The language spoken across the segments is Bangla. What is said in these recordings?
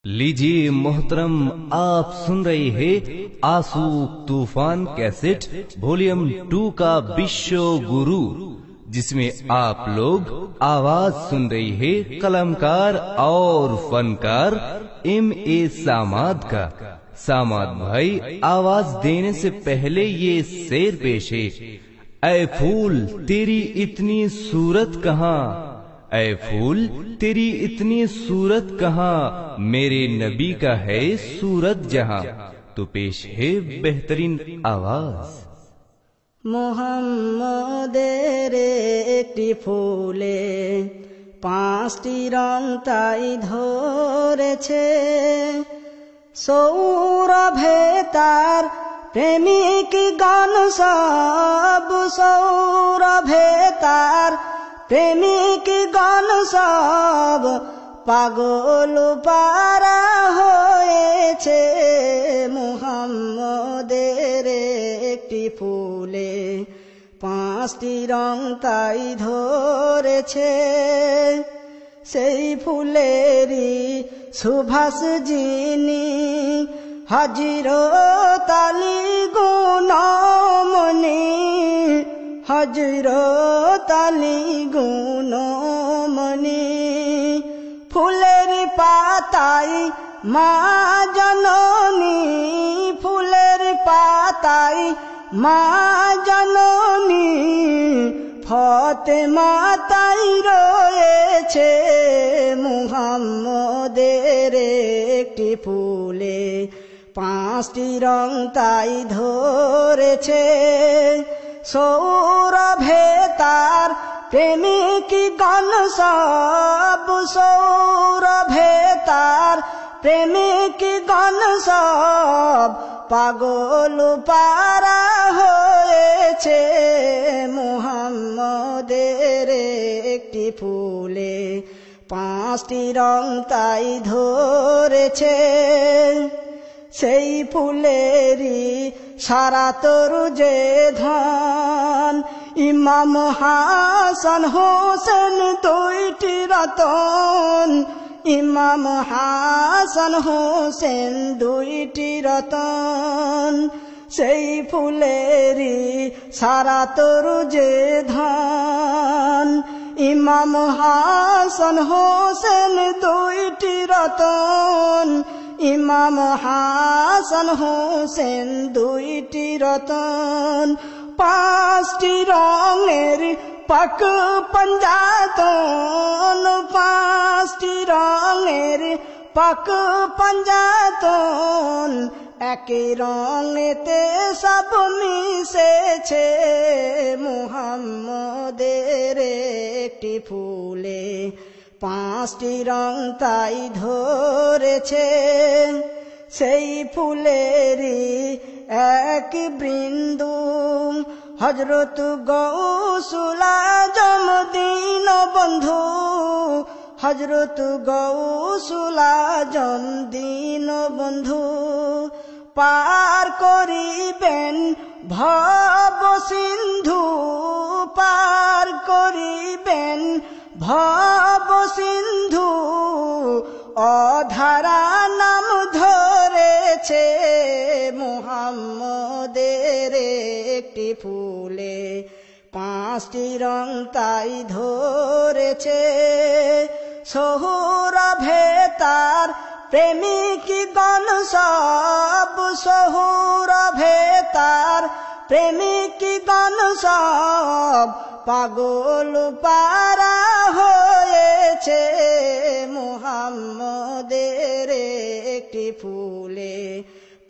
लीजिए मोहतरम, आप सुन रहे हैं आंसू तूफान कैसेट वॉल्यूम 2 का विश्व गुरु, जिसमें आप लोग आवाज सुन रही है कलमकार और फनकार M.A. सामाद का। सामाद भाई आवाज देने से पहले ये शेर पेश है। ऐ फूल तेरी इतनी सूरत कहाँ, ऐ फूल तेरी इतनी सूरत कहाँ, मेरे नबी का है सूरत जहाँ। तो पेश है बेहतरीन आवाज। মুহাম্মদের একটি ফুলে পাঁচটি রং তাই ধরেছে, সৌরভে তার প্রেমিক গান সব, সৌরভে তার প্রেমিক গান সব পাগল পারা হয়েছে। মুহাম্মদের একটি ফুলে পাঁচটি রং তাই ধরেছে, সেই ফুলেরই সুভাষ যিনি হযরত আলী গুণমণি, হযরত আলী গুণমণি। ফুলের পাতায় মা জননী, ফুলের পাতায় মা জননী, ফাতেমা তাই রয়েছে। মুহাম্মদের একটি ফুলে পাঁচটি রং তাই ধরেছে, সৌরভে তার প্রেমিক গান সব, সৌরভে তার প্রেমিক গান সব পাগল পারা হয়েছে। মুহাম্মদের একটি ফুলে পাঁচটি রং তাই ধরেছে, সেই ফুলেরই সারা তরু যে ধন, ইমাম হাসান হোসেন দুইটি রতন, ইমাম হাসান হোসেন দুইটি রতন। সেই ফুলেরই সারা তরু যে ধন, ইমাম হাসান হোসেন দুইটি রতন, ইমাম হাসান হোসেন দুইটি রতন। পাঁচটি রঙের পাক পঞ্জাতন, পাঁচটি রঙের পাক পঞ্জাতন, একই রঙেতে সব মিশেছে। মুহাম্মদের একটি ফুলে পাঁচটি রং তাই ধরেছে, সেই ফুলেরই এক বিন্দু হযরত গৌসুল আজম দীন বন্ধু, হযরত গৌসুল আজম দীন বন্ধু। পার করিবেন ভব সিন্ধু, পার করিবেন ভব সিন্ধু, অধারা নাম ধরেছে। মুহাম্মদের একটি ফুলে পাঁচটি রং তাই ধরেছে, সৌরভে তার প্রেমিক গান সব, সৌরভে তার প্রেমিক গান সব পাগল পারা হয়েছে। মুহাম্মদের একটি ফুলে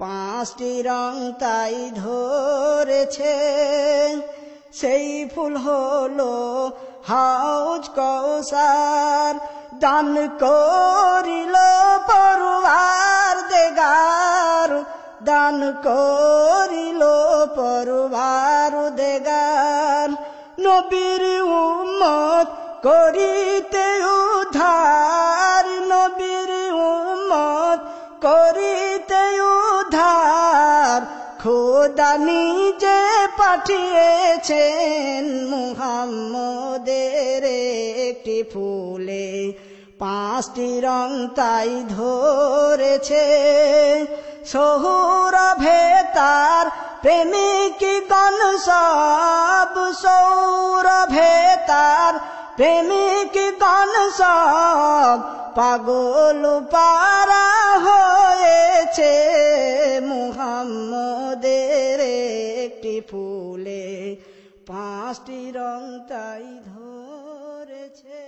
পাঁচটি রং তাই ধরেছে, সেই ফুল হলো হাউজ কৌসার, দান করিল পরওয়ার দেগার, দান করিল পরওয়ার দেগার। নবীর উম্মত করিতে উদ্ধার, নবীর উম্মত করিতে উদ্ধার, খোদা নিজে পাঠিয়েছেন। মুহাম্মদের একটি ফুলে পাঁচটি রং তাই ধরে ধরেছে সৌরভে তার প্রেমিক গণ সব সৌরভে তার প্রেমিক গণ সব পাগল পারা হয়েছে মুহাম্মদের একটি ফুলে 5টি রং তাই ধরেছে।